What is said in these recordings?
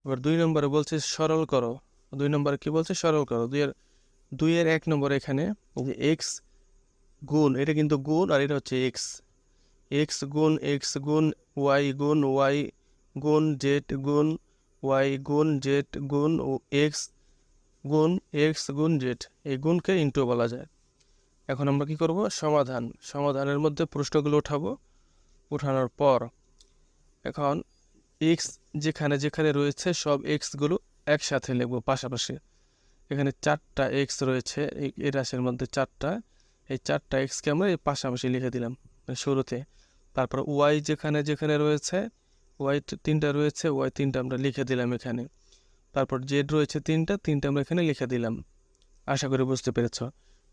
এবার 2 নম্বরে বলছে সরল করো। 2 নম্বরে কি বলছে? সরল করো। 2 এর 1 নম্বর এখানে যে এক্স গুণ, এটা কিন্তু গুণ আর এটা হচ্ছে এক্স। এক্স গুণ ওয়াই গুণ জেড গুণ ওয়াই গুণ জেড গুণ এক্স গুণ জেড, এই গুণকে ইন্টু বলা যায়। এখন আমরা কি করব? সমাধানের মধ্যে প্রশ্নগুলো উঠাবো। উঠানোর পর এখন এক্স যেখানে যেখানে রয়েছে সব এক্সগুলো একসাথে লিখবো পাশাপাশি। এখানে 4টা এক্স রয়েছে এই রাশির মধ্যে 4টা, এই 4টা এক্সকে আমরা এই পাশাপাশি লিখে দিলাম শুরুতে। তারপর ওয়াই যেখানে যেখানে রয়েছে, ওয়াই 3টা রয়েছে, ওয়াই 3টা আমরা লিখে দিলাম এখানে। তারপর জেড রয়েছে 3টা আমরা এখানে লিখে দিলাম। আশা করি বুঝতে পেরেছ।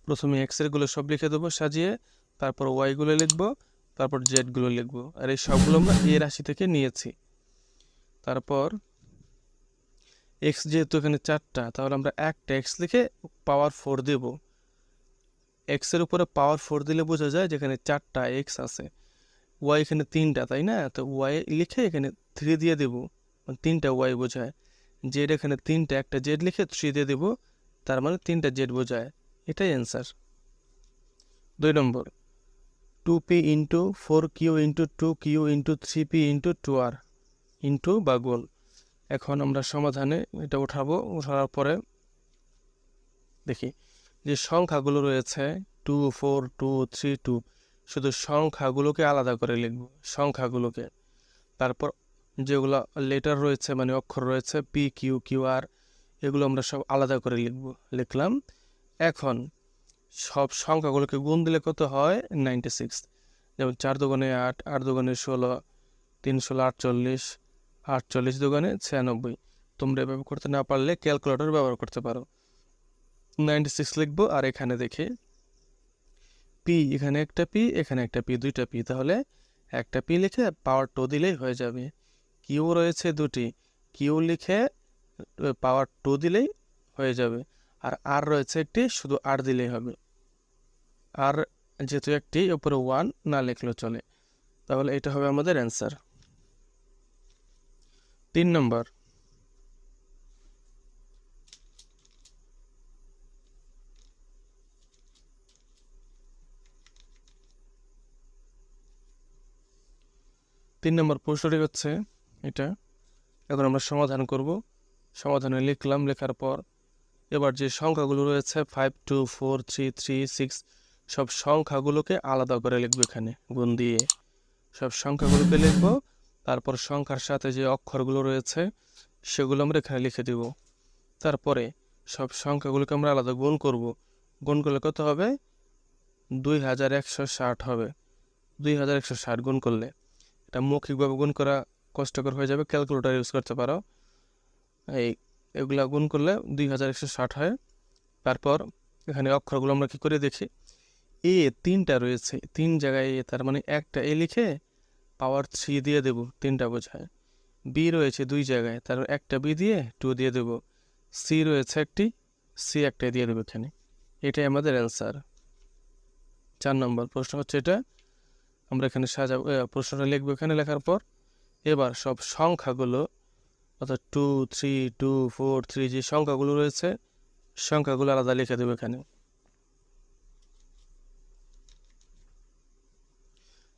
প্রথমে এক্সেরগুলো সব লিখে দেবো সাজিয়ে, তারপর ওয়াইগুলো লিখবো, তারপর জেডগুলো লিখবো। আর এই সবগুলো আমরা এ রাশি থেকে নিয়েছি। তারপর এক্স যেহেতু এখানে 4টা, তাহলে আমরা একটা এক্স লিখে পাওয়ার 4 দেব। এক্সের উপরে পাওয়ার 4 দিলে বোঝা যায় যেখানে 4টা এক্স আছে। ওয়াই এখানে 3টা, তাই না? তো ওয়াই লিখে এখানে 3 দিয়ে দেবো, 3টা ওয়াই বোঝায়। জেড এখানে 3টা, একটা জেড লিখে 3 দিয়ে দেবো, তার মানে 3টা জেড বোঝায়। এটাই অ্যান্সার। 2 নম্বর 2p into 4q into 2q into 3p into 2r into বা গুণ। এখন আমরা সমাধানে এটা উঠাবো। উঠানোর পরে দেখি যে সংখ্যাগুলো রয়েছে 2 4 2 3 2, শুধু সংখ্যাগুলোকে আলাদা করে লিখব, সংখ্যাগুলোকে। তারপর যেগুলো লেটার রয়েছে মানে অক্ষর রয়েছে পি কিউ কিউ আর, এগুলো আমরা সব আলাদা করে লিখলাম। এখন সব সংখ্যাগুলোকে গুণ দিলে কত হয়? 96। যেমন 4 দুগুণে 8, 8 দুগুণে 16, 3 16 48, 48 দুগুণে 96। তোমরা এভাবে করতে না পারলে ক্যালকুলেটর ব্যবহার করতে পারো। 96 লিখবো। আর এখানে দেখি পি, এখানে একটা পি, এখানে একটা পি, 2টা পি, তাহলে একটা পি লিখে পাওয়ার 2 দিলেই হয়ে যাবে। কিউ রয়েছে 2টি, কিউ লিখে পাওয়ার 2 দিলেই হয়ে যাবে। আর আর রয়েছে একটি, শুধু আর দিলেই হবে। আর যেহেতু একটি, উপরে 1 না লিখলেও চলে। তাহলে এটা হবে আমাদের অ্যান্সার। 3 নম্বর 3 নম্বর প্রশ্নটি হচ্ছে এটা। এখন আমরা সমাধান করব। সমাধানে লিখলাম, লেখার পর এবার যে সংখ্যাগুলো রয়েছে 5 2 4 3 3 6, সব সংখ্যাগুলোকে আলাদা করে লিখবো এখানে গুণ দিয়ে। সব সংখ্যাগুলোকে লিখবো, তারপর সংখ্যার সাথে যে অক্ষরগুলো রয়েছে সেগুলো আমরা এখানে লিখে দিব। তারপরে সব সংখ্যাগুলোকে আমরা আলাদা গুণ করব। গুণ করলে কত হবে? 2160 হবে। 2160 গুণ করলে, এটা মৌখিকভাবে গুণ করা কষ্টকর হয়ে যাবে, ক্যালকুলেটর ইউজ করতে পারো। এগুলা গুণ করলে 2160 হয়। তারপর এখানে অক্ষরগুলো আমরা কি করে দেখি? এ 3টা রয়েছে, 3 জায়গায় এ, তার মানে একটা এ লিখে পাওয়ার 3 দিয়ে দেব, 3টা বোঝায়। বি রয়েছে 2 জায়গায়, তার একটা বি দিয়ে 2 দিয়ে দেব। সি রয়েছে একটি, সি একটা দিয়ে দেবো এখানে। এটাই আমাদের অ্যান্সার। 4 নম্বর প্রশ্ন হচ্ছে এটা। আমরা এখানে সাজাবো, প্রশ্নটা লিখবো এখানে। লেখার পর এবার সব সংখ্যাগুলো, অর্থাৎ 2 3 2 4 3 যে সংখ্যাগুলো রয়েছে সংখ্যাগুলো আলাদা লিখে দেবো এখানে।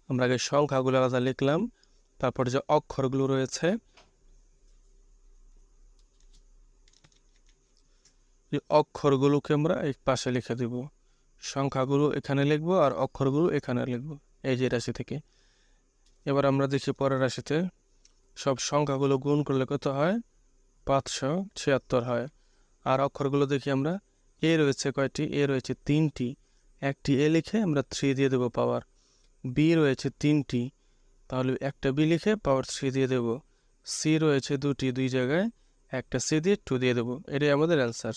আমরা আগে সংখ্যাগুলো আলাদা লিখলাম, তারপর যে অক্ষরগুলো রয়েছে এই অক্ষরগুলোকে আমরা এই পাশে লিখে দেব। সংখ্যাগুলো এখানে লিখবো আর অক্ষরগুলো এখানে লিখবো, এই যে রাশি থেকে। এবার আমরা দেখি পরের রাশিতে সব সংখ্যাগুলো গুণ করলে কত হয়? 576 হয়। আর অক্ষরগুলো দেখি আমরা, এ রয়েছে কয়টি? এ রয়েছে 3টি, একটি এ লিখে আমরা 3 দিয়ে দেবো পাওয়ার। বি রয়েছে 3টি, তাহলে একটা বি লিখে পাওয়ার 3 দিয়ে দেবো। সি রয়েছে 2টি, 2 জায়গায়, একটা সি দিয়ে 2 দিয়ে দেবো। এটাই আমাদের অ্যান্সার।